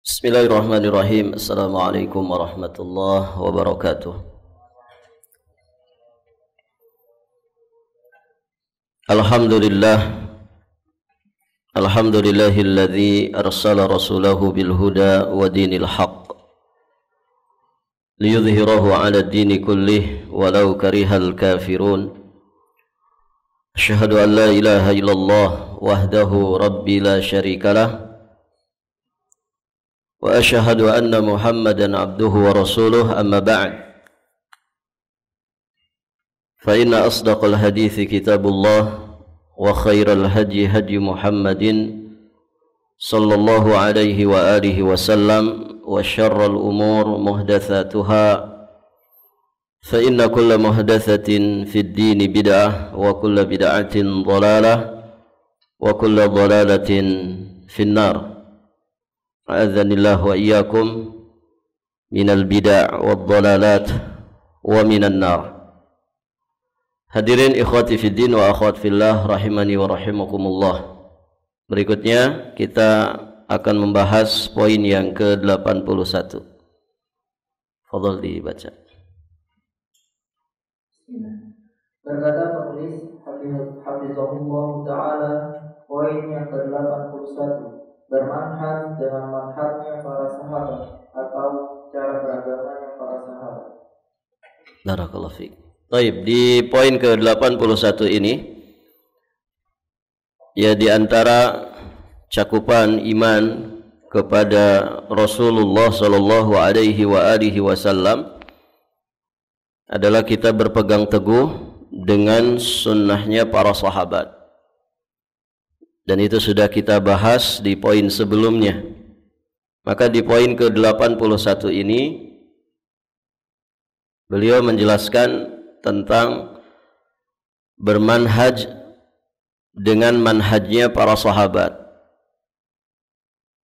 Bismillahirrahmanirrahim. Assalamualaikum warahmatullahi wabarakatuh. Alhamdulillahilladzi arsala rasulahu bil huda wa dinil haqq liyudhhirahu 'ala ad-dini kullih walau karihal kafirun. Asyhadu an la ilaha illallah wahdahu rabbi la syarikalah wa asyhadu anna Muhammadan abduhu wa rasuluh, amma ba'd. Fa inna asdaqal hadithi kitabullah wa khairal hadi hadi Muhammadin sallallahu alaihi wa alihi wasallam wa syarral umur muhdatsatuha fa inna kulla muhdatsatin fid dini bid'ah wa kulla bid'atin dhalalah wa kulla dhalalatin finnar. A'adzanillah wa iyyakum minal bid'ah wad dhalalat wa minan nar. Hadirin ikhwati fiddin wa akhwat fillah rahimani wa rahimakumullah. Berikutnya kita akan membahas poin yang ke-81. Fadhal dibaca. Berkata penulis Hafizahullah Ta'ala, poin yang ke-81, bermanhaj dengan manhajnya para sahabat atau cara beragamanya para sahabat. Barakallahu fiik. Baik, di poin ke-81 ini ya, di antara cakupan iman kepada Rasulullah sallallahu alaihi wa alihi wasallam adalah kita berpegang teguh dengan sunnahnya para sahabat. Dan itu sudah kita bahas di poin sebelumnya. Maka di poin ke-81 ini beliau menjelaskan tentang bermanhaj dengan manhajnya para sahabat.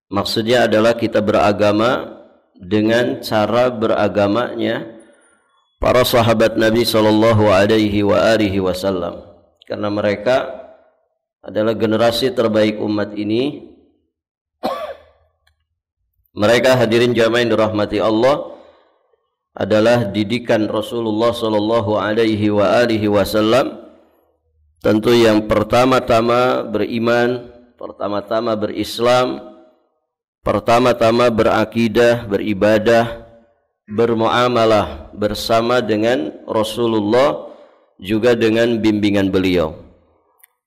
Maksudnya adalah kita beragama dengan cara beragamanya para sahabat Nabi sallallahu alaihi wa alihi wasallam, karena mereka adalah generasi terbaik umat ini. Mereka, hadirin jamaah yang dirahmati Allah, adalah didikan Rasulullah sallallahu alaihi wa alihi wasallam. Tentu yang pertama-tama beriman, pertama-tama berislam, pertama-tama berakidah, beribadah, bermuamalah bersama dengan Rasulullah, juga dengan bimbingan beliau.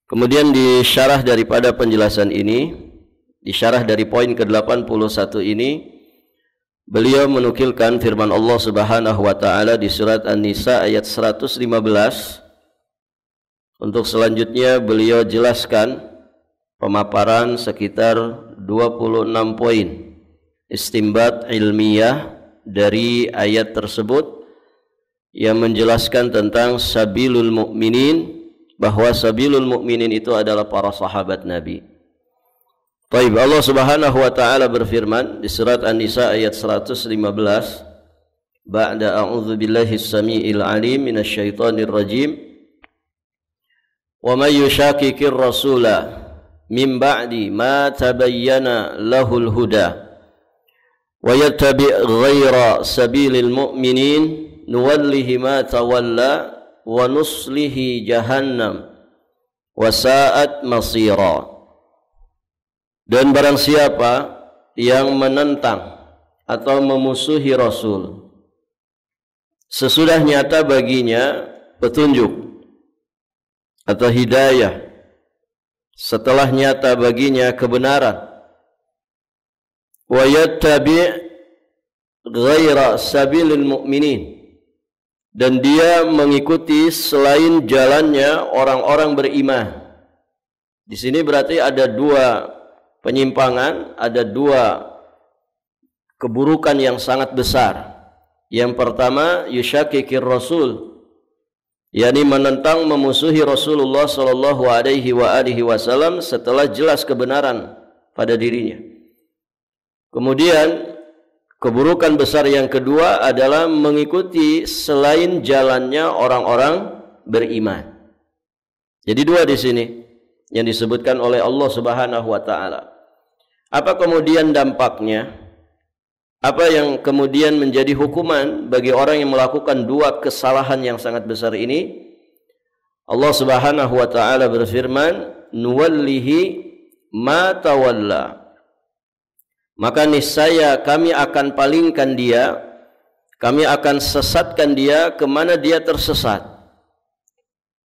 Kemudian di syarah daripada penjelasan ini, di syarah dari poin ke-81 ini, beliau menukilkan firman Allah Subhanahu wa taala di surat An-Nisa ayat 115. Untuk selanjutnya beliau jelaskan pemaparan sekitar 26 poin istimbat ilmiah dari ayat tersebut yang menjelaskan tentang sabilul mu'minin, bahwa sabilul mu'minin itu adalah para sahabat Nabi. Baik, Allah Subhanahu wa taala berfirman di surat An-Nisa ayat 115, ba'da a'udzu billahi as-sami'il 'alim minasyaitonir rajim, wa may yushaqiqir rasula min ba'di ma tabayyana lahul huda wa yattabi' ghaira sabilil mu'minin nuwallihi ma tawalla wa nuslihi jahannam wa sa'at masira. Dan barang siapa yang menentang atau memusuhi Rasul sesudah nyata baginya petunjuk atau hidayah, setelah nyata baginya kebenaran, wa yattabi' ghaira sabilil mu'minin, dan dia mengikuti selain jalannya orang-orang beriman. Di sini berarti ada dua penyimpangan, ada dua keburukan yang sangat besar. Yang pertama, yushaqiqir rasul, yakni menentang, memusuhi Rasulullah sallallahu alaihi wa alihi wasallam setelah jelas kebenaran pada dirinya. Kemudian keburukan besar yang kedua adalah mengikuti selain jalannya orang-orang beriman. Jadi dua di sini yang disebutkan oleh Allah Subhanahu wa taala. Apa kemudian dampaknya? Apa yang kemudian menjadi hukuman bagi orang yang melakukan dua kesalahan yang sangat besar ini? Allah Subhanahu wa taala berfirman, "Nuwallihi ma tawalla." Maka niscaya kami akan palingkan dia, kami akan sesatkan dia kemana dia tersesat.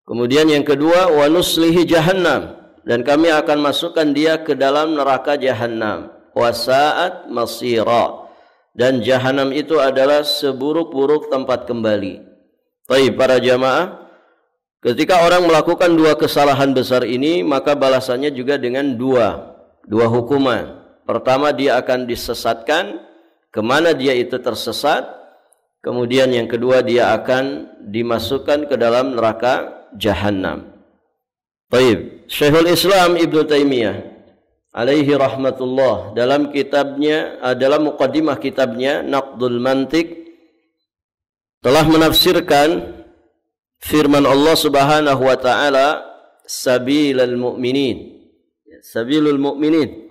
Kemudian yang kedua, wa nuslihi jahannam, dan kami akan masukkan dia ke dalam neraka jahannam. Wa sa'at masira, dan jahanam itu adalah seburuk-buruk tempat kembali. Baik para jamaah, ketika orang melakukan dua kesalahan besar ini, maka balasannya juga dengan dua hukuman. Pertama, dia akan disesatkan kemana dia itu tersesat. Kemudian yang kedua, dia akan dimasukkan ke dalam neraka jahannam. Baik, Syekhul Islam Ibnu Taimiyah alaihi rahmatullah dalam kitabnya, dalam muqaddimah kitabnya Naqdul Mantiq, telah menafsirkan firman Allah Subhanahu wa taala, sabilul mu'minin. Sabilul mu'minin,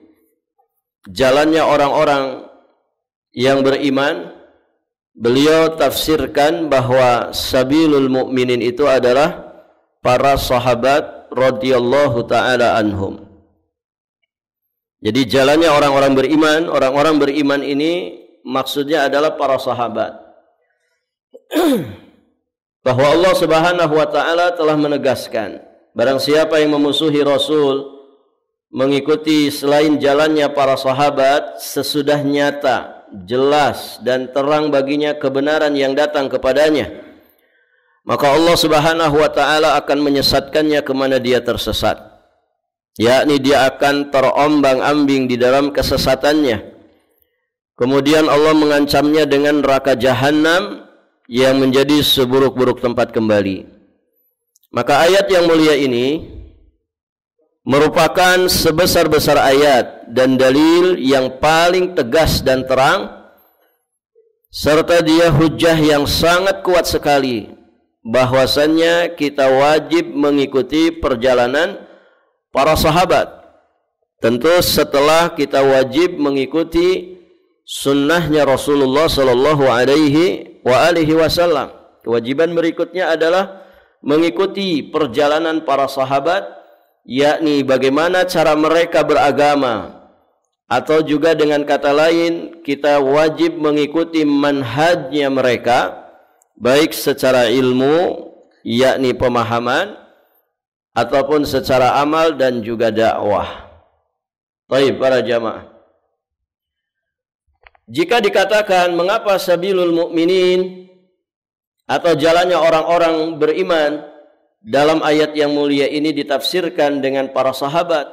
jalannya orang-orang yang beriman. Beliau tafsirkan bahwa sabilul mu'minin itu adalah para sahabat radhiyallahu taala anhum. Jadi jalannya orang-orang beriman ini maksudnya adalah para sahabat. Bahwa Allah Subhanahu wa taala telah menegaskan, barang siapa yang memusuhi Rasul, mengikuti selain jalannya para sahabat, sesudah nyata, jelas dan terang baginya kebenaran yang datang kepadanya, maka Allah Subhanahu wa taala akan menyesatkannya kemana dia tersesat. Yakni dia akan terombang-ambing di dalam kesesatannya. Kemudian Allah mengancamnya dengan neraka jahanam yang menjadi seburuk-buruk tempat kembali. Maka ayat yang mulia ini merupakan sebesar-besar ayat dan dalil yang paling tegas dan terang, serta dia hujjah yang sangat kuat sekali bahwasannya kita wajib mengikuti perjalanan para sahabat. Tentu setelah kita wajib mengikuti sunnahnya Rasulullah sallallahu alaihi wasallam. Kewajiban berikutnya adalah mengikuti perjalanan para sahabat, yakni bagaimana cara mereka beragama, atau juga dengan kata lain kita wajib mengikuti manhajnya mereka, baik secara ilmu yakni pemahaman, ataupun secara amal dan juga dakwah. Baik para jamaah, jika dikatakan mengapa sabilul mu'minin atau jalannya orang-orang beriman dalam ayat yang mulia ini ditafsirkan dengan para sahabat,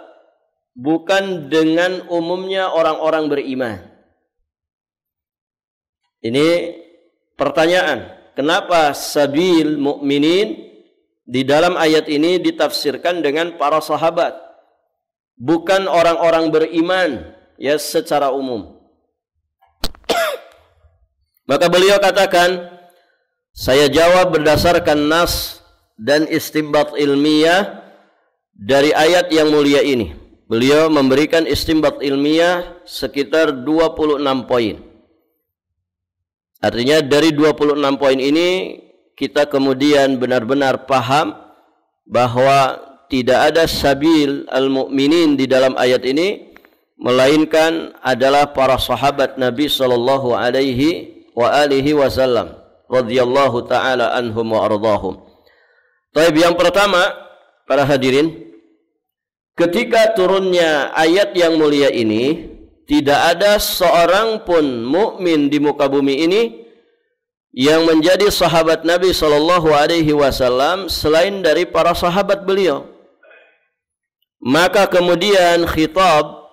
bukan dengan umumnya orang-orang beriman. Ini pertanyaan, kenapa sabil mu'minin di dalam ayat ini ditafsirkan dengan para sahabat, bukan orang-orang beriman ya secara umum? Maka beliau katakan, saya jawab berdasarkan nas dan istinbat ilmiah dari ayat yang mulia ini. Beliau memberikan istinbat ilmiah sekitar 26 poin. Artinya dari 26 poin ini kita kemudian benar-benar paham bahwa tidak ada sabil al-mu'minin di dalam ayat ini, melainkan adalah para sahabat Nabi sallallahu alaihi wasallam radhiyallahu taala anhum wa ardhahum. Taib, yang pertama para hadirin, ketika turunnya ayat yang mulia ini, tidak ada seorang pun mukmin di muka bumi ini yang menjadi sahabat Nabi sallallahu alaihi wasallam selain dari para sahabat beliau. Maka kemudian khitab,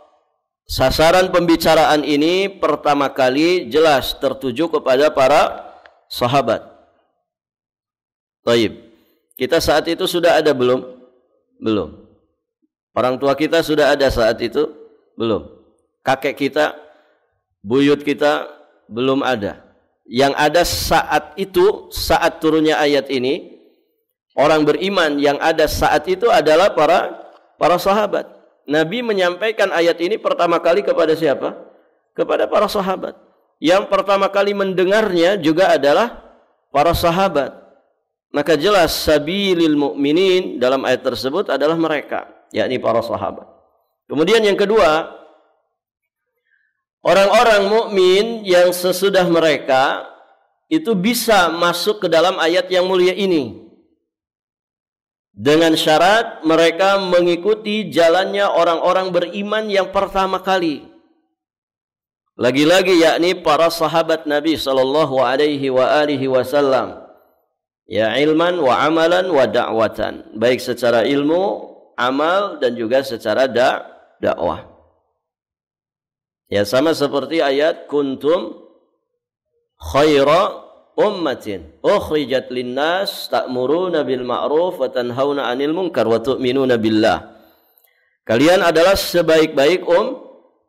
sasaran pembicaraan ini pertama kali jelas tertuju kepada para sahabat. Taib, kita saat itu sudah ada belum? Belum. Orang tua kita sudah ada saat itu? Belum. Kakek kita, buyut kita belum ada. Yang ada saat itu, saat turunnya ayat ini, orang beriman yang ada saat itu adalah para sahabat. Nabi menyampaikan ayat ini pertama kali kepada siapa? Kepada para sahabat. yang pertama kali mendengarnya juga adalah para sahabat. Maka jelas sabilil mu'minin dalam ayat tersebut adalah mereka, yakni para sahabat. Kemudian yang kedua, orang-orang mukmin yang sesudah mereka itu bisa masuk ke dalam ayat yang mulia ini dengan syarat mereka mengikuti jalannya orang-orang beriman yang pertama kali. Lagi-lagi yakni para sahabat Nabi sallallahu alaihi wasallam. Ya, ilman wa amalan wa da'watan, baik secara ilmu, amal dan juga secara dakwah. Ya, sama seperti ayat kuntum khaira ummatin ukhrijat linnas ta'muruna bil ma'ruf wa tanhauna 'anil munkar wa tu'minuna billah. Kalian adalah sebaik-baik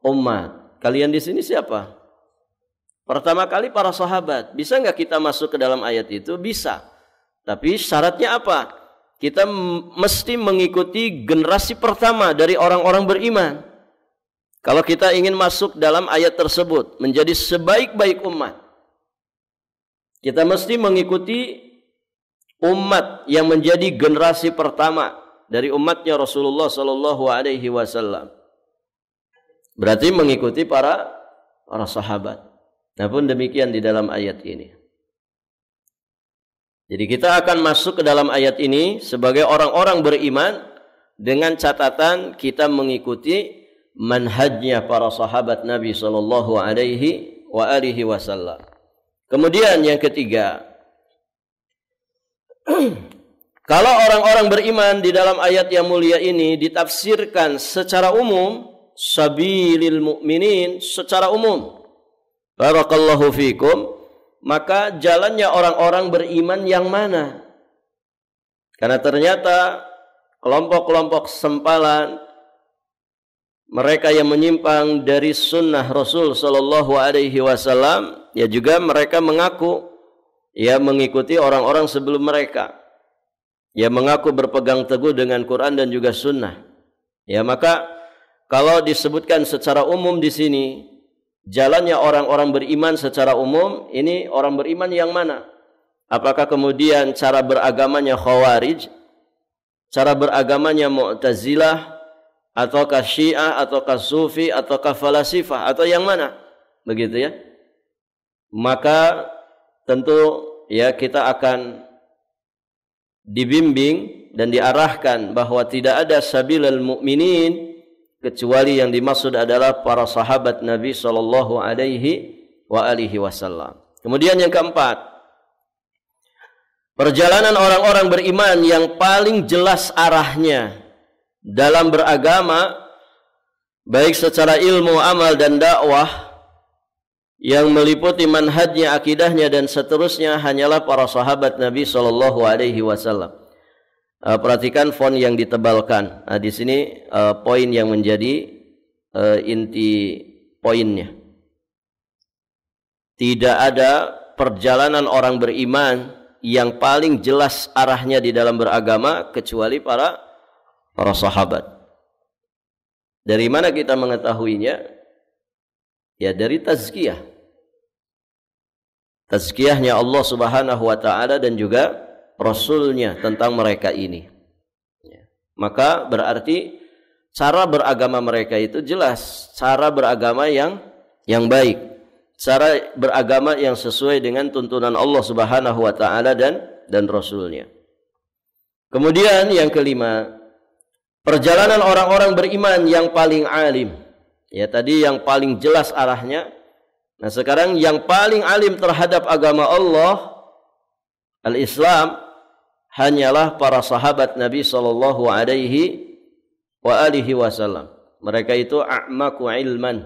umat. Kalian di sini siapa? Pertama kali para sahabat. Bisa enggak kita masuk ke dalam ayat itu? Bisa. Tapi syaratnya apa? Kita mesti mengikuti generasi pertama dari orang-orang beriman. Kalau kita ingin masuk dalam ayat tersebut menjadi sebaik-baik umat, kita mesti mengikuti umat yang menjadi generasi pertama dari umatnya Rasulullah sallallahu alaihi wasallam. Berarti mengikuti para sahabat. Namun demikian di dalam ayat ini. Jadi kita akan masuk ke dalam ayat ini sebagai orang-orang beriman dengan catatan kita mengikuti manhajnya para sahabat Nabi sallallahu alaihi wasallam. Kemudian yang ketiga, kalau orang-orang beriman di dalam ayat yang mulia ini ditafsirkan secara umum, sabilil mu'minin secara umum, barakallahu fikum, maka jalannya orang-orang beriman yang mana? Karena ternyata kelompok-kelompok sempalan, mereka yang menyimpang dari sunnah Rasul sallallahu alaihi wasallam, ya juga mereka mengaku ya mengikuti orang-orang sebelum mereka. Ya mengaku berpegang teguh dengan Quran dan juga sunnah. Ya maka kalau disebutkan secara umum di sini jalannya orang-orang beriman secara umum, ini orang beriman yang mana? Apakah kemudian cara beragamanya Khawarij, cara beragamanya Mu'tazilah, ataukah Syiah, ataukah Sufi, ataukah Falasifah, atau yang mana? Begitu ya. Maka tentu ya kita akan dibimbing dan diarahkan bahwa tidak ada sabilal mu'minin kecuali yang dimaksud adalah para sahabat Nabi sallallahu alaihi wasallam. Kemudian yang keempat, perjalanan orang-orang beriman yang paling jelas arahnya dalam beragama, baik secara ilmu, amal dan dakwah, yang meliputi manhajnya, akidahnya dan seterusnya hanyalah para sahabat Nabi sallallahu alaihi wasallam. Perhatikan font yang ditebalkan. Di sini poin yang menjadi inti poinnya. Tidak ada perjalanan orang beriman yang paling jelas arahnya di dalam beragama kecuali para sahabat. Dari mana kita mengetahuinya? Ya dari tazkiyah. Tazkiyahnya Allah Subhanahu wa taala dan juga Rasulnya tentang mereka ini. Maka berarti cara beragama mereka itu jelas, cara beragama yang baik, cara beragama yang sesuai dengan tuntunan Allah Subhanahu wa taala dan Rasulnya. Kemudian yang kelima, perjalanan orang-orang beriman yang paling alim. Ya tadi yang paling jelas arahnya. Nah sekarang yang paling alim terhadap agama Allah, al-Islam, hanyalah para sahabat Nabi sallallahu alaihi wasallam. Mereka itu a'maku ilman.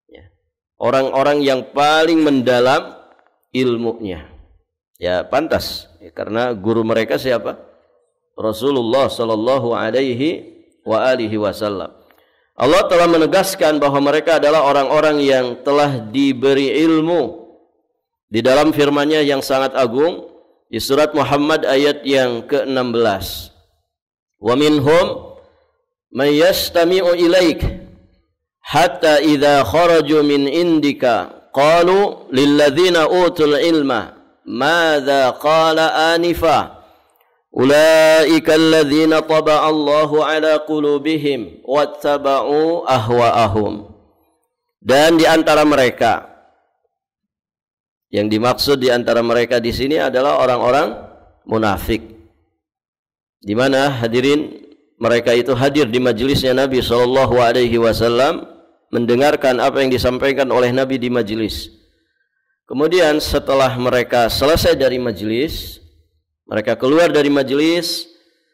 Ya. Orang-orang yang paling mendalam ilmunya. Ya pantas, ya, karena guru mereka siapa? Rasulullah sallallahu alaihi wasallam. Allah telah menegaskan bahwa mereka adalah orang-orang yang telah diberi ilmu di dalam firman-Nya yang sangat agung di surat Muhammad ayat yang ke-16. Wa minhum may yastami'u ilaik hatta idza kharaju min indika qalu lilladzina utul ilma madza qala anifa ulaika alladzina taba'a Allahu ala qulubihim wattaba'u ahwa'ahum. Dan di antara mereka, yang dimaksud di antara mereka di sini adalah orang-orang munafik, di mana hadirin mereka itu hadir di majelisnya Nabi sallallahu alaihi wasallam, mendengarkan apa yang disampaikan oleh Nabi di majelis. Kemudian setelah mereka selesai dari majelis, mereka keluar dari majelis,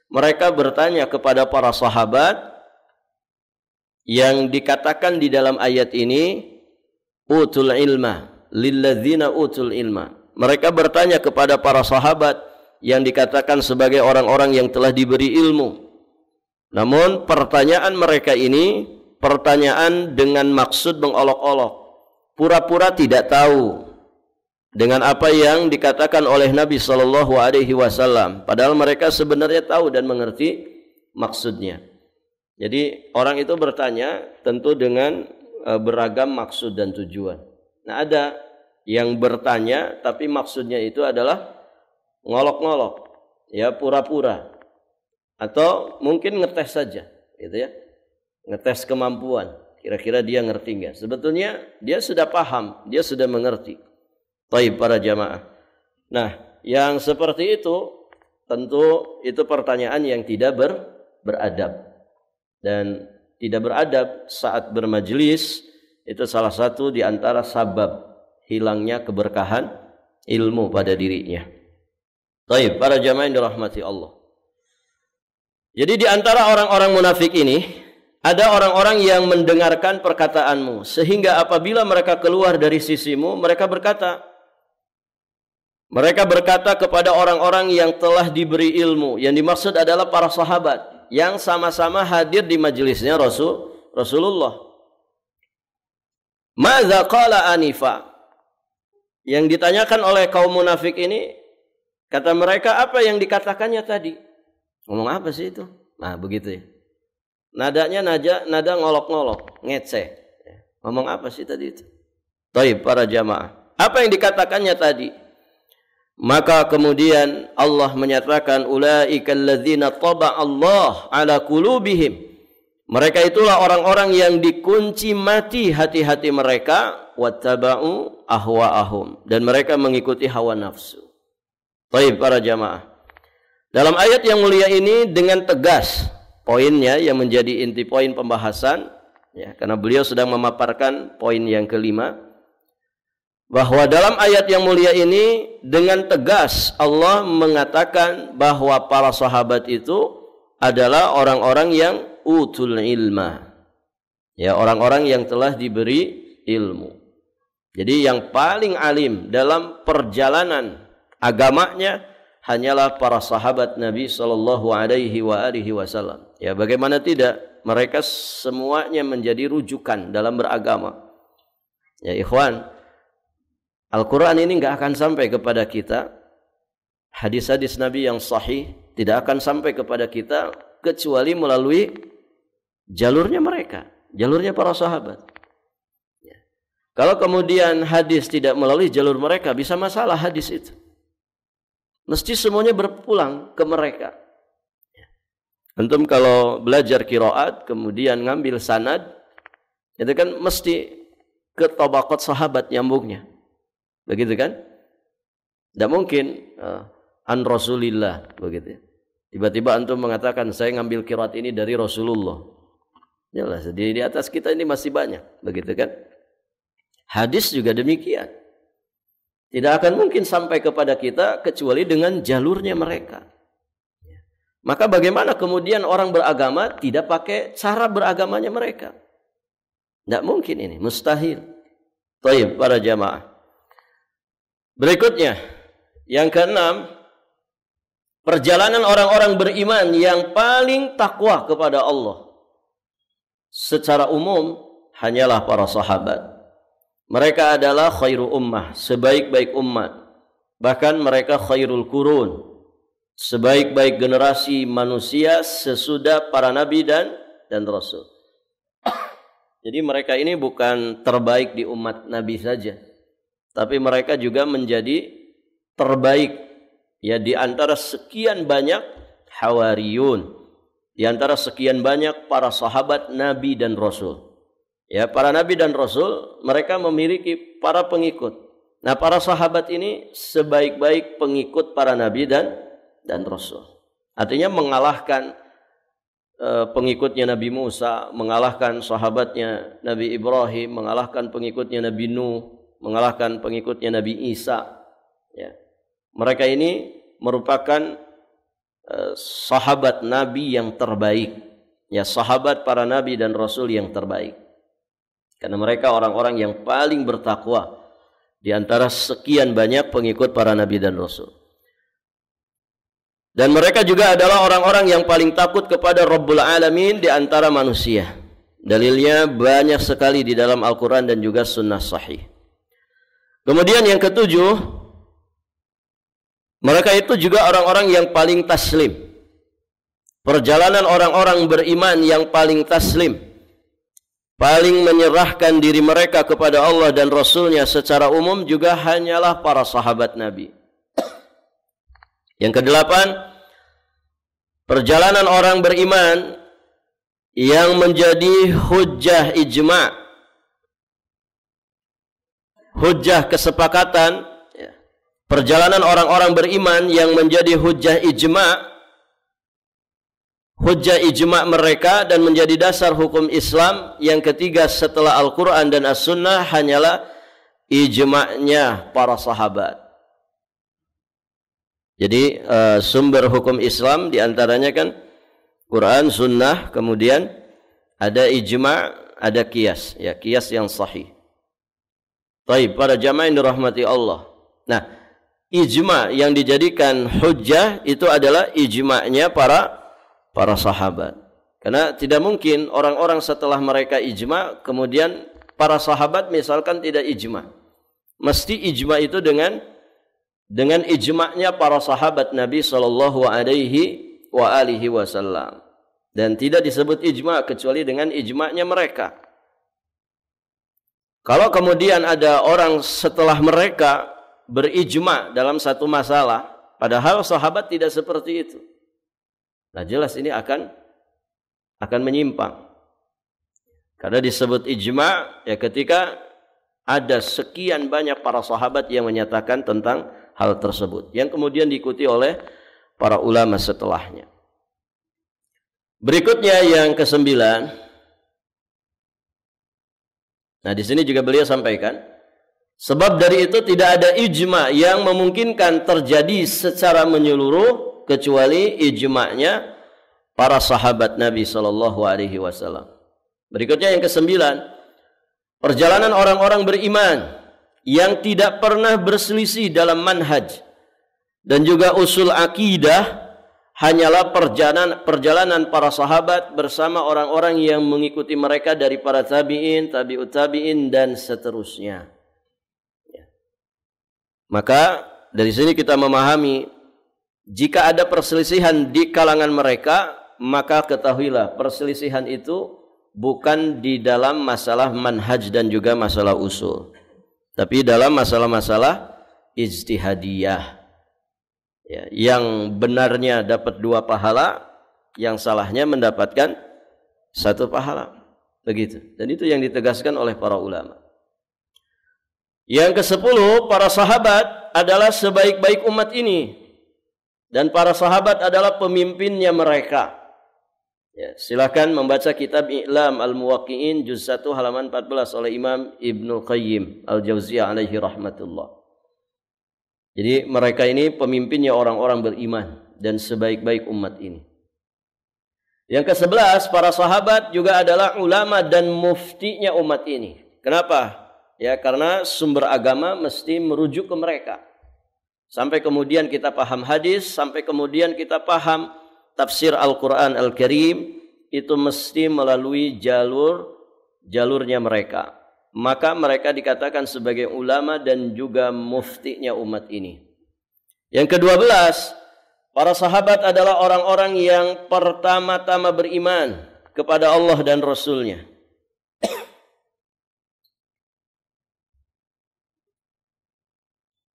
mereka bertanya kepada para sahabat yang dikatakan di dalam ayat ini utul ilma lilladzina utul ilma. Mereka bertanya kepada para sahabat yang dikatakan sebagai orang-orang yang telah diberi ilmu. Namun pertanyaan mereka ini pertanyaan dengan maksud mengolok-olok, pura-pura tidak tahu dengan apa yang dikatakan oleh Nabi sallallahu alaihi wasallam, padahal mereka sebenarnya tahu dan mengerti maksudnya. Jadi orang itu bertanya tentu dengan beragam maksud dan tujuan. Nah, ada yang bertanya tapi maksudnya itu adalah ngolok-ngolok, ya pura-pura, atau mungkin ngetes saja, gitu ya, ngetes kemampuan. Kira-kira dia ngerti nggak? Sebetulnya dia sudah paham, dia sudah mengerti. Baik para jamaah. Nah, yang seperti itu tentu itu pertanyaan yang tidak beradab. Dan tidak beradab saat bermajelis itu salah satu di antara sabab hilangnya keberkahan ilmu pada dirinya. Baik, para jamaah yang dirahmati Allah. Jadi di antara orang-orang munafik ini ada orang-orang yang mendengarkan perkataanmu sehingga apabila mereka keluar dari sisimu mereka berkata kepada orang-orang yang telah diberi ilmu, yang dimaksud adalah para sahabat yang sama-sama hadir di majelisnya Rasulullah. Madza qala anifa? Yang ditanyakan oleh kaum munafik ini, kata mereka, apa yang dikatakannya tadi? Ngomong apa sih itu? Nah, begitu ya. Nadanya nada ngolok-ngolok, ngece. Ngomong apa sih tadi itu? Baik para jamaah. Apa yang dikatakannya tadi? Maka kemudian Allah menyatakan ulaikal ladzina taba'a Allah ala qulubihim. Mereka itulah orang-orang yang dikunci mati hati-hati mereka, wattaba'u ahwa'ahum, dan mereka mengikuti hawa nafsu. Baik para jamaah. Dalam ayat yang mulia ini dengan tegas poinnya yang menjadi inti poin pembahasan, ya, karena beliau sedang memaparkan poin yang kelima, bahwa dalam ayat yang mulia ini dengan tegas Allah mengatakan bahwa para sahabat itu adalah orang-orang yang utul ilma, ya, orang-orang yang telah diberi ilmu. Jadi yang paling alim dalam perjalanan agamanya hanyalah para sahabat Nabi sallallahu alaihi wasallam. Ya, bagaimana tidak, mereka semuanya menjadi rujukan dalam beragama. Ya ikhwan, Al-Quran ini nggak akan sampai kepada kita, hadis-hadis Nabi yang sahih tidak akan sampai kepada kita kecuali melalui jalurnya mereka, jalurnya para sahabat. Ya. Kalau kemudian hadis tidak melalui jalur mereka, bisa masalah hadis itu. Mesti semuanya berpulang ke mereka. Ya. Antum kalau belajar qiraat kemudian ngambil sanad, itu kan mesti ke tabaqat sahabat nyambungnya. Begitu kan? Tidak mungkin an Rasulillah begitu. Tiba-tiba antum mengatakan saya ngambil qiraat ini dari Rasulullah. Jelas di atas kita ini masih banyak, begitu kan? Hadis juga demikian. Tidak akan mungkin sampai kepada kita kecuali dengan jalurnya mereka. Maka bagaimana kemudian orang beragama tidak pakai cara beragamanya mereka? Tidak mungkin ini, mustahil. Baik para jamaah. Berikutnya, yang keenam, perjalanan orang-orang beriman yang paling takwa kepada Allah secara umum hanyalah para sahabat. Mereka adalah khairu ummah, sebaik-baik umat. Bahkan mereka khairul qurun, sebaik-baik generasi manusia sesudah para nabi dan rasul. Jadi mereka ini bukan terbaik di umat nabi saja, tapi mereka juga menjadi terbaik ya di antara sekian banyak hawariyun, di antara sekian banyak para sahabat Nabi dan Rasul. Ya, para Nabi dan Rasul mereka memiliki para pengikut. Nah, para sahabat ini sebaik-baik pengikut para Nabi dan Rasul. Artinya mengalahkan pengikutnya Nabi Musa, mengalahkan sahabatnya Nabi Ibrahim, mengalahkan pengikutnya Nabi Nuh, mengalahkan pengikutnya Nabi Isa. Ya. Mereka ini merupakan sahabat Nabi yang terbaik. Ya, sahabat para Nabi dan Rasul yang terbaik. Karena mereka orang-orang yang paling bertakwa di antara sekian banyak pengikut para Nabi dan Rasul. Dan mereka juga adalah orang-orang yang paling takut kepada Rabbul Alamin di antara manusia. Dalilnya banyak sekali di dalam Al-Quran dan juga sunnah sahih. Kemudian yang ketujuh, mereka itu juga orang-orang yang paling taslim. Perjalanan orang-orang beriman yang paling taslim, paling menyerahkan diri mereka kepada Allah dan Rasulnya secara umum juga hanyalah para sahabat Nabi. Yang kedelapan, perjalanan orang beriman yang menjadi hujjah ijma', hujjah kesepakatan, perjalanan orang-orang beriman yang menjadi hujjah ijma' mereka dan menjadi dasar hukum Islam yang ketiga setelah Al-Quran dan As-Sunnah hanyalah ijma'nya para sahabat. Jadi sumber hukum Islam diantaranya kan Quran, Sunnah, kemudian ada ijma', ada qiyas, ya qiyas yang sahih. Baik, para jamaah yang dirahmati Allah. Nah, ijma' yang dijadikan hujjah itu adalah ijma'nya para sahabat. Karena tidak mungkin orang-orang setelah mereka ijma' kemudian para sahabat misalkan tidak ijma'. Mesti ijma' itu dengan ijma'nya para sahabat Nabi sallallahu alaihi wasallam. Dan tidak disebut ijma' kecuali dengan ijma'nya mereka. Kalau kemudian ada orang setelah mereka berijma' dalam satu masalah, padahal sahabat tidak seperti itu, nah jelas ini akan menyimpang. Karena disebut ijma' ya ketika ada sekian banyak para sahabat yang menyatakan tentang hal tersebut, yang kemudian diikuti oleh para ulama setelahnya. Berikutnya yang kesembilan. Nah, di sini juga beliau sampaikan, sebab dari itu tidak ada ijma yang memungkinkan terjadi secara menyeluruh kecuali ijma'nya para sahabat Nabi sallallahu alaihi wasallam. Berikutnya yang kesembilan, perjalanan orang-orang beriman yang tidak pernah berselisih dalam manhaj dan juga usul akidah hanyalah perjalanan para sahabat bersama orang-orang yang mengikuti mereka dari para tabi'in, tabi'ut tabi'in dan seterusnya. Ya. Maka dari sini kita memahami jika ada perselisihan di kalangan mereka, maka ketahuilah perselisihan itu bukan di dalam masalah manhaj dan juga masalah usul, tapi dalam masalah-masalah ijtihadiyah. Ya, yang benarnya dapat 2 pahala, yang salahnya mendapatkan 1 pahala. Begitu. Dan itu yang ditegaskan oleh para ulama. Yang ke-10, para sahabat adalah sebaik-baik umat ini. Dan para sahabat adalah pemimpinnya mereka. Ya, silakan membaca kitab I'lam Al-Muwaqqi'in juz 1 halaman 14 oleh Imam Ibnu Qayyim Al-Jauziyah alaihi rahmatullah. Jadi mereka ini pemimpinnya orang-orang beriman dan sebaik-baik umat ini. Yang ke-11, para sahabat juga adalah ulama dan muftinya umat ini. Kenapa? Ya, karena sumber agama mesti merujuk ke mereka. Sampai kemudian kita paham hadis, sampai kemudian kita paham tafsir Al-Quran Al-Karim, itu mesti melalui jalurnya mereka. Maka mereka dikatakan sebagai ulama dan juga muftinya umat ini. Yang ke-12, para sahabat adalah orang-orang yang pertama-tama beriman kepada Allah dan Rasulnya.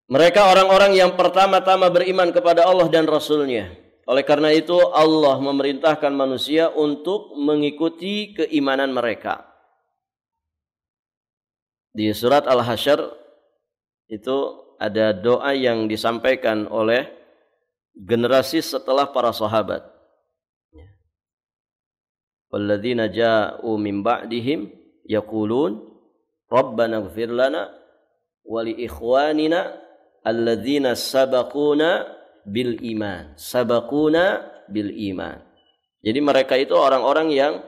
Mereka orang-orang yang pertama-tama beriman kepada Allah dan Rasul-Nya. Oleh karena itu Allah memerintahkan manusia untuk mengikuti keimanan mereka. Di surat Al-Hasyr itu ada doa yang disampaikan oleh generasi setelah para sahabat. Walladzina ja'u min ba'dihim yaqulun Rabbana ighfir lana wa li ikhwanina alladzina sabaquna bil iman. Sabaquna bil iman. Jadi mereka itu orang-orang yang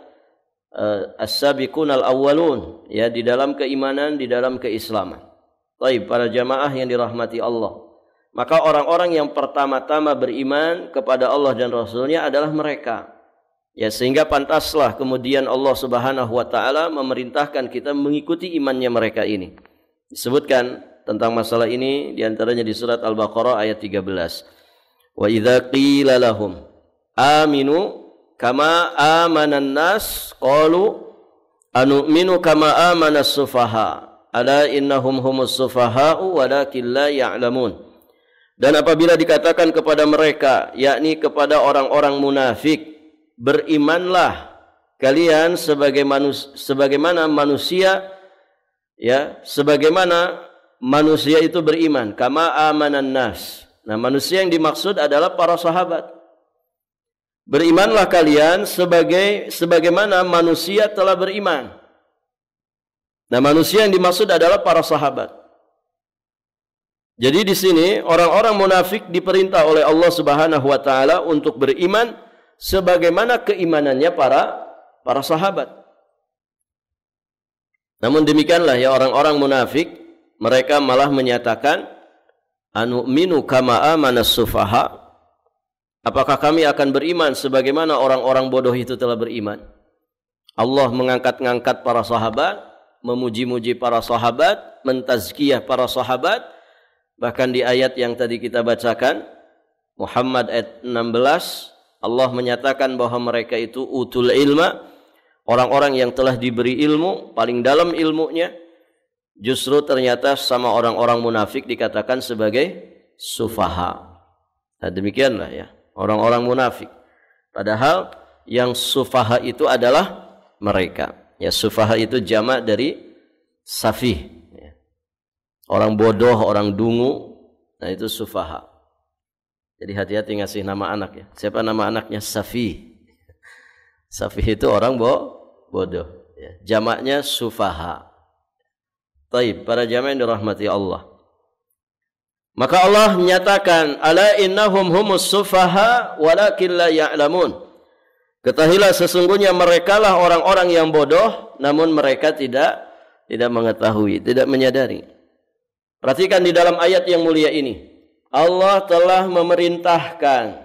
as-sabiqunal awwalun, ya, di dalam keimanan, di dalam keislaman. Baik, para jamaah yang dirahmati Allah. Maka orang-orang yang pertama-tama beriman kepada Allah dan Rasul-Nya adalah mereka. Ya, sehingga pantaslah kemudian Allah Subhanahu wa taala memerintahkan kita mengikuti imannya mereka ini. Disebutkan tentang masalah ini di antaranya di surat Al-Baqarah ayat 13. Wa idza qila lahum aminu kama amanan nas qalu anu'minu kama amanas sufaha ala innahum humus sufaha'u walakin la ya'lamun. Dan apabila dikatakan kepada mereka, yakni kepada orang-orang munafik, berimanlah kalian sebagaimana manusia, ya, sebagaimana manusia itu beriman, kama amanan nas. Nah, manusia yang dimaksud adalah para sahabat. Berimanlah kalian sebagaimana manusia telah beriman. Nah, manusia yang dimaksud adalah para sahabat. Jadi di sini orang-orang munafik diperintah oleh Allah Subhanahu wa taala untuk beriman sebagaimana keimanannya para sahabat. Namun demikianlah ya orang-orang munafik, mereka malah menyatakan anu'minu kama amanas sufaha. Apakah kami akan beriman sebagaimana orang-orang bodoh itu telah beriman? Allah mengangkat-ngangkat para sahabat, memuji-muji para sahabat, mentazkiyah para sahabat. Bahkan di ayat yang tadi kita bacakan, Muhammad ayat 16, Allah menyatakan bahwa mereka itu utul ilma, orang-orang yang telah diberi ilmu, paling dalam ilmunya. Justru ternyata sama orang-orang munafik dikatakan sebagai sufaha. Nah, demikianlah ya, orang-orang munafik. Padahal yang sufaha itu adalah mereka. Ya, sufaha itu jamak dari safih. Orang bodoh, orang dungu, nah itu sufaha. Jadi hati-hati ngasih nama anak ya. Siapa nama anaknya? Safih. Safih itu orang bodoh. Ya. Jamaknya sufaha. Taib, para jamaah yang dirahmati Allah. Maka Allah menyatakan, ala innahum humus sufaha walakin la ya'lamun. Ketahuilah sesungguhnya merekalah orang-orang yang bodoh, namun mereka tidak mengetahui, tidak menyadari. Perhatikan di dalam ayat yang mulia ini, Allah telah memerintahkan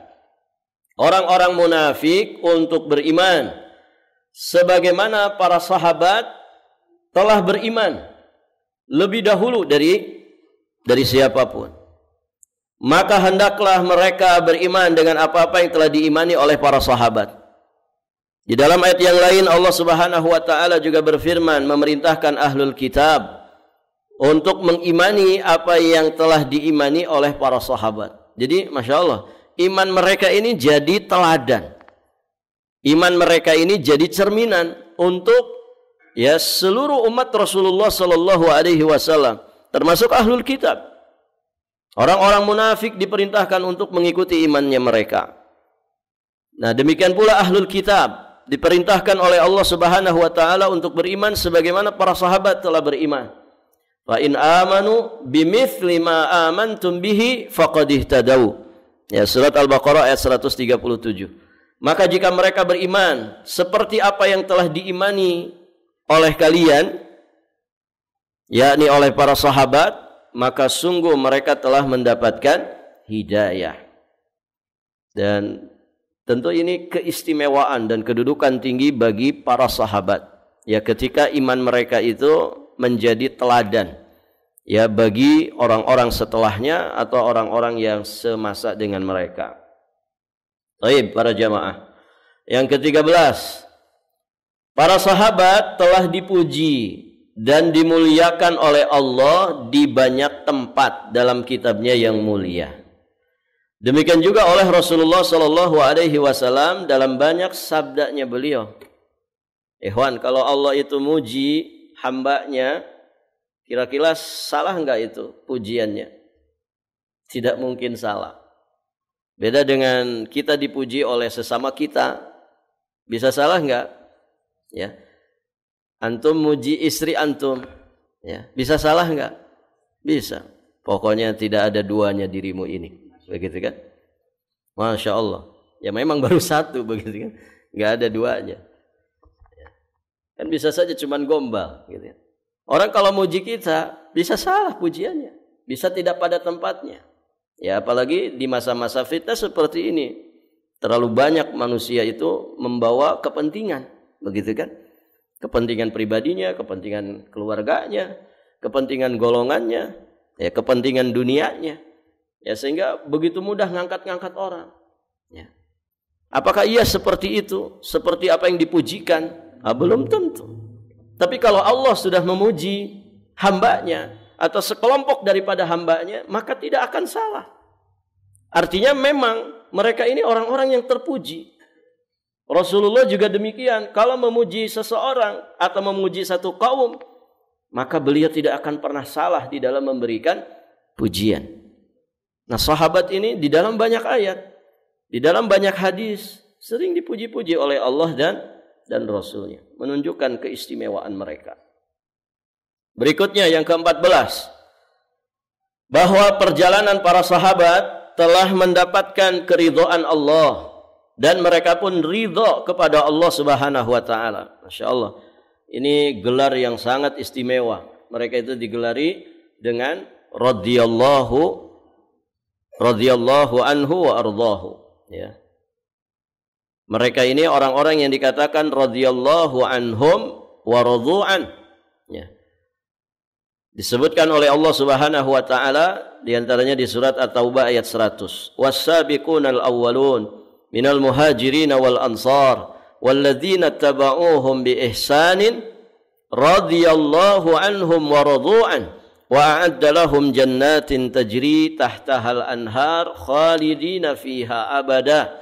orang-orang munafik untuk beriman sebagaimana para sahabat telah beriman lebih dahulu dari siapapun. Maka hendaklah mereka beriman dengan apa-apa yang telah diimani oleh para sahabat. Di dalam ayat yang lain Allah Subhanahu wa taala juga berfirman memerintahkan ahlul kitab untuk mengimani apa yang telah diimani oleh para sahabat. Jadi Masya Allah, iman mereka ini jadi teladan. Iman mereka ini jadi cerminan untuk ya seluruh umat Rasulullah sallallahu alaihi wasallam, termasuk ahlul kitab. Orang-orang munafik diperintahkan untuk mengikuti imannya mereka. Nah, demikian pula ahlul kitab diperintahkan oleh Allah Subhanahu wa taala untuk beriman sebagaimana para sahabat telah beriman. Fa in amanu bimithli ma amantum bihi faqad ihtadaw. Ya, surat Al-Baqarah ayat 137. Maka jika mereka beriman seperti apa yang telah diimani oleh kalian, yakni oleh para sahabat, maka sungguh mereka telah mendapatkan hidayah. Dan tentu ini keistimewaan dan kedudukan tinggi bagi para sahabat. Ya, ketika iman mereka itu menjadi teladan ya bagi orang-orang setelahnya atau orang-orang yang semasa dengan mereka. Baik, para jamaah. Yang ke-13, para sahabat telah dipuji dan dimuliakan oleh Allah di banyak tempat dalam kitabnya yang mulia. Demikian juga oleh Rasulullah sallallahu alaihi wasallam dalam banyak sabdanya beliau. Ikhwan, kalau Allah itu muji hambanya, kira-kira salah enggak itu pujiannya? Tidak mungkin salah. Beda dengan kita dipuji oleh sesama kita. Bisa salah enggak? Ya. Antum muji istri antum, ya. Bisa salah enggak? Bisa. Pokoknya tidak ada duanya dirimu ini. Begitu kan? Masya Allah. Ya memang baru satu begitu kan? Enggak ada duanya. Ya. Kan bisa saja cuman gombal gitu ya. Orang kalau muji kita bisa salah pujiannya, bisa tidak pada tempatnya. Ya apalagi di masa-masa fitnah seperti ini. Terlalu banyak manusia itu membawa kepentingan, begitu kan? Kepentingan pribadinya, kepentingan keluarganya, kepentingan golongannya, ya kepentingan dunianya. Ya sehingga begitu mudah ngangkat-ngangkat orang. Ya. Apakah ia seperti itu? Seperti apa yang dipujikan? Belum tentu. Tapi kalau Allah sudah memuji hambanya atau sekelompok daripada hambanya, maka tidak akan salah. Artinya memang mereka ini orang-orang yang terpuji. Rasulullah juga demikian. Kalau memuji seseorang atau memuji satu kaum, maka beliau tidak akan pernah salah di dalam memberikan pujian. Nah, sahabat ini di dalam banyak ayat, di dalam banyak hadis, sering dipuji-puji oleh Allah dan Rasulnya, menunjukkan keistimewaan mereka. Berikutnya yang ke-14, bahwa perjalanan para sahabat telah mendapatkan keridhaan Allah dan mereka pun ridha kepada Allah Subhanahu wa taala. Masya Allah. Ini gelar yang sangat istimewa. Mereka itu digelari dengan radhiyallahu anhu wa ardahu, ya. Mereka ini orang-orang yang dikatakan radhiyallahu anhum wa radu'an, ya. Disebutkan oleh Allah Subhanahu wa taala di antaranya di surat At-Taubah ayat 100. Was-sabiqunal awwalun minal muhajirin wal ansar walladzina tabauhum bi ihsanin radhiyallahu anhum wa radu'an wa a'adda lahum jannatin tajri tahtaha al-anhar khalidina fiha abada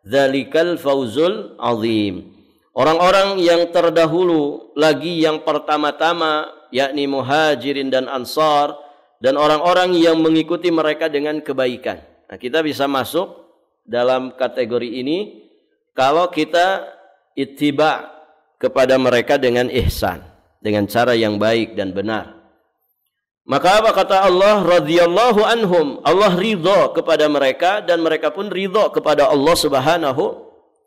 dzalikal fawzul azim. Orang-orang yang terdahulu lagi yang pertama-tama yakni muhajirin dan ansar dan orang-orang yang mengikuti mereka dengan kebaikan. Nah, kita bisa masuk dalam kategori ini kalau kita ittiba kepada mereka dengan ihsan, dengan cara yang baik dan benar. Maka apa kata Allah? Radhiyallahu anhum. Allah ridha kepada mereka dan mereka pun ridha kepada Allah Subhanahu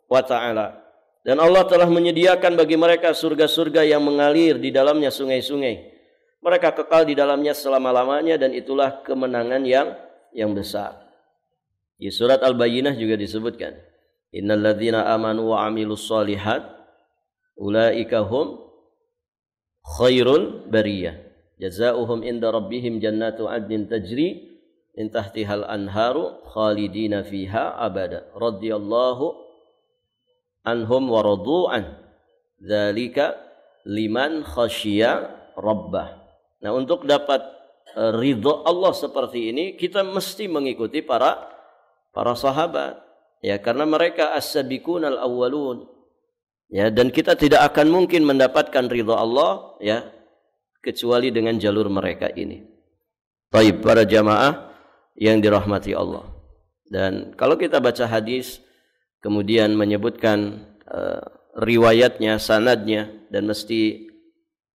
wa taala. Dan Allah telah menyediakan bagi mereka surga-surga yang mengalir di dalamnya sungai-sungai. Mereka kekal di dalamnya selama-lamanya dan itulah kemenangan yang besar. Di surat Al-Bayyinah juga disebutkan, innal ladzina amanu wa amilus solihat ulaika hum khairul bariyah. Jazaohum inda rabbihim jannatu adnin tajri min tahtihal anharu khalidina fiha abada. Radhiyallahu anhum wa radu'an. Dzalika liman khasyiya rabbah. Nah, untuk dapat ridha Allah seperti ini, kita mesti mengikuti para sahabat. Ya, karena mereka as-sabiqunal awwalun. Ya, dan kita tidak akan mungkin mendapatkan ridha Allah ya kecuali dengan jalur mereka ini. Baik, para jamaah yang dirahmati Allah. Dan kalau kita baca hadis kemudian menyebutkan riwayatnya, sanadnya, dan mesti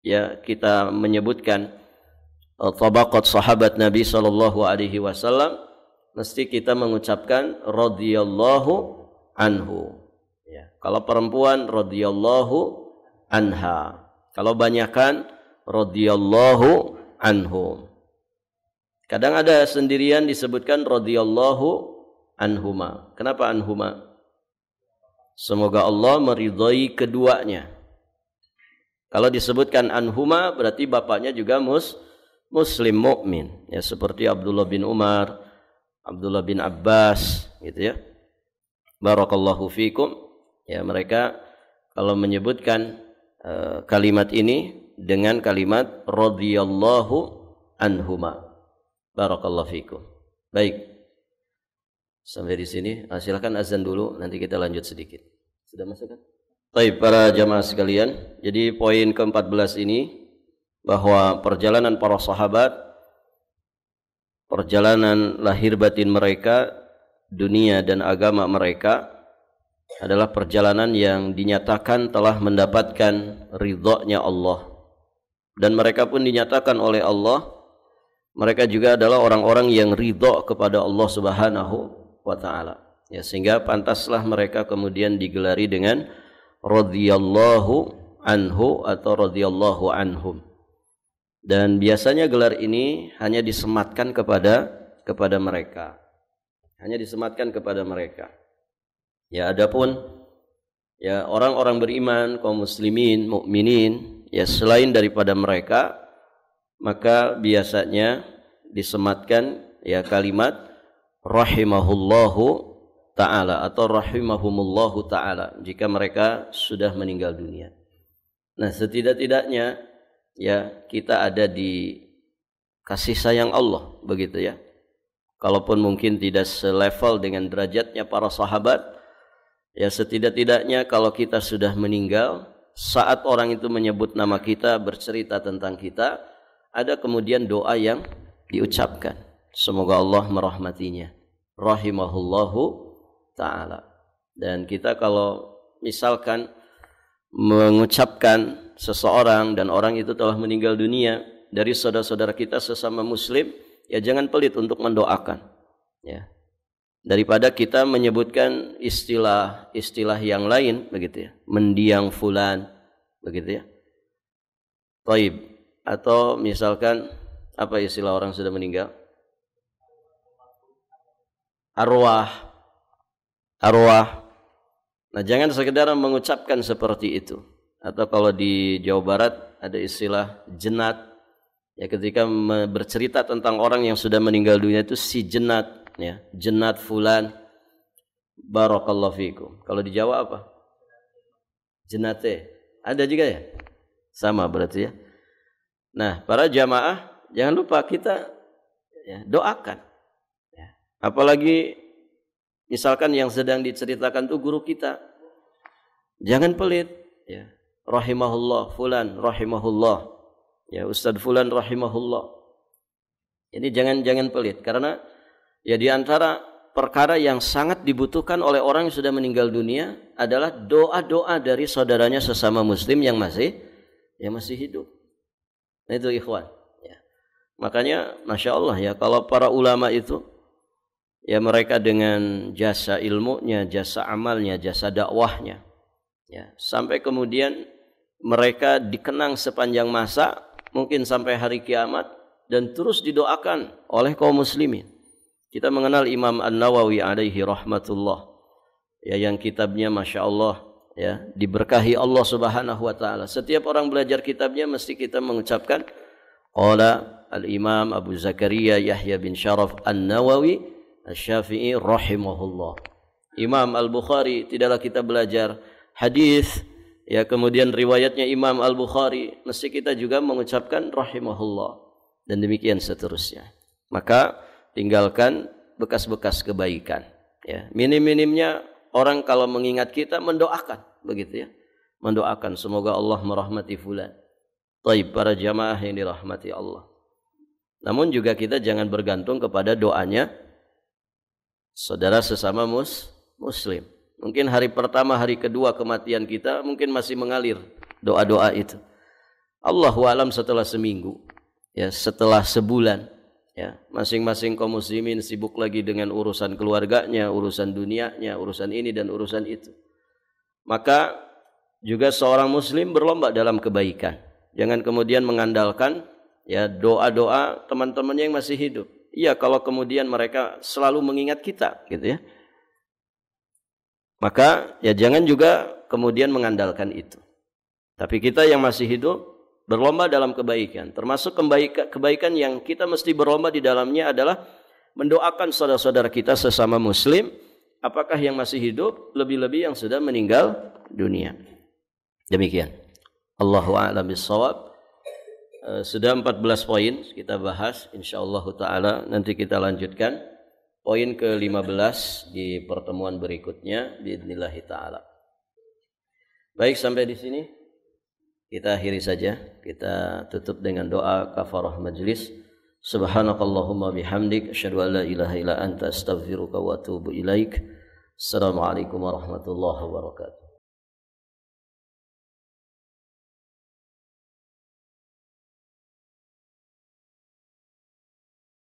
ya kita menyebutkan tabaqat sahabat Nabi sallallahu alaihi wasallam, mesti kita mengucapkan radhiyallahu anhu. Ya, kalau perempuan radhiyallahu anha, kalau banyakan radhiyallahu anhum. Kadang ada sendirian disebutkan radhiyallahu anhuma. Kenapa anhuma? Semoga Allah meridhai keduanya. Kalau disebutkan anhuma berarti bapaknya juga muslim mukmin, ya seperti Abdullah bin Umar, Abdullah bin Abbas gitu ya. Barakallahu fikum. Ya, mereka kalau menyebutkan kalimat ini dengan kalimat radhiyallahu anhuma. Barakallahu fikum. Baik. Sampai di sini. Silakan azan dulu, nanti kita lanjut sedikit. Sudah masuk kan? Baik, para jamaah sekalian. Jadi poin ke-14 ini bahwa perjalanan para sahabat, perjalanan lahir batin mereka, dunia dan agama mereka adalah perjalanan yang dinyatakan telah mendapatkan ridha-Nya Allah. Dan mereka pun dinyatakan oleh Allah, mereka juga adalah orang-orang yang ridha kepada Allah Subhanahu wa taala. Ya, sehingga pantaslah mereka kemudian digelari dengan radhiyallahu anhu atau radhiyallahu anhum. Dan biasanya gelar ini hanya disematkan kepada mereka. Hanya disematkan kepada mereka. Ya, adapun ya orang-orang beriman, kaum muslimin, mukminin, ya selain daripada mereka, maka biasanya disematkan ya kalimat rahimahullahu ta'ala atau rahimahumullahu ta'ala jika mereka sudah meninggal dunia. Nah, setidak-tidaknya ya kita ada di kasih sayang Allah, begitu ya. Kalaupun mungkin tidak selevel dengan derajatnya para sahabat, ya setidak-tidaknya kalau kita sudah meninggal, saat orang itu menyebut nama kita, bercerita tentang kita, ada kemudian doa yang diucapkan. Semoga Allah merahmatinya. Rahimahullahu ta'ala. Dan kita kalau misalkan mengucapkan seseorang dan orang itu telah meninggal dunia dari saudara-saudara kita sesama muslim, ya jangan pelit untuk mendoakan, ya. Daripada kita menyebutkan istilah yang lain, begitu ya, mendiang fulan, begitu ya. Taib, atau misalkan apa istilah orang sudah meninggal? Arwah. Nah, jangan sekedar mengucapkan seperti itu. Atau kalau di Jawa Barat ada istilah jenat. Ya, ketika bercerita tentang orang yang sudah meninggal dunia itu si jenat, ya, jenat fulan. Barakallahu fikum. Kalau di Jawa apa? Jenate. Ada juga ya? Sama berarti ya. Nah, para jamaah jangan lupa kita ya, doakan. Ya. Apalagi misalkan yang sedang diceritakan itu guru kita. Jangan pelit, ya. Rahimahullah fulan, rahimahullah. Ya, Ustaz fulan rahimahullah. Ini jangan pelit karena ya di antara perkara yang sangat dibutuhkan oleh orang yang sudah meninggal dunia adalah doa-doa dari saudaranya sesama muslim yang masih hidup. Nah, itu ikhwan, ya. Makanya Masya Allah ya, kalau para ulama itu ya mereka dengan jasa ilmunya, jasa amalnya, jasa dakwahnya, ya, sampai kemudian mereka dikenang sepanjang masa, mungkin sampai hari kiamat, dan terus didoakan oleh kaum muslimin. Kita mengenal Imam An-Nawawi alaihi rahmatullah, ya, yang kitabnya Masya Allah ya, diberkahi Allah Subhanahu wa taala. Setiap orang belajar kitabnya mesti kita mengucapkan qala al-Imam Abu Zakaria Yahya bin Syaraf An-Nawawi Asy-Syafi'i rahimahullah. Imam Al-Bukhari, tidaklah kita belajar hadis ya kemudian riwayatnya Imam Al-Bukhari, mesti kita juga mengucapkan rahimahullah, dan demikian seterusnya. Maka tinggalkan bekas-bekas kebaikan, ya. Minim-minimnya orang kalau mengingat kita mendoakan, begitu ya. Mendoakan semoga Allah merahmati fulan. Baik, para jamaah yang dirahmati Allah. Namun juga kita jangan bergantung kepada doanya saudara sesama muslim. Mungkin hari pertama, hari kedua kematian kita mungkin masih mengalir doa-doa itu. Allahu a'lam setelah seminggu, ya, setelah sebulan, ya, masing-masing kaum muslimin sibuk lagi dengan urusan keluarganya, urusan dunianya, urusan ini dan urusan itu. Maka juga seorang muslim berlomba dalam kebaikan. Jangan kemudian mengandalkan ya doa-doa teman-temannya yang masih hidup. Iya, kalau kemudian mereka selalu mengingat kita, gitu ya. Maka ya jangan juga kemudian mengandalkan itu. Tapi kita yang masih hidup berlomba dalam kebaikan. Termasuk kebaikan yang kita mesti berlomba di dalamnya adalah mendoakan saudara-saudara kita sesama muslim, apakah yang masih hidup, lebih-lebih yang sudah meninggal dunia. Demikian. Allahu a'lam bishawab. sudah 14 poin kita bahas, insyaallah taala nanti kita lanjutkan poin ke-15 di pertemuan berikutnya biidznillah taala. Baik, sampai di sini kita akhiri saja. Kita tutup dengan doa kafarah majlis. Subhanakallahumma bihamdik asyhadu an la ilaha illa anta astaghfiruka wa atubu ilaik. Assalamualaikum warahmatullahi wabarakatuh.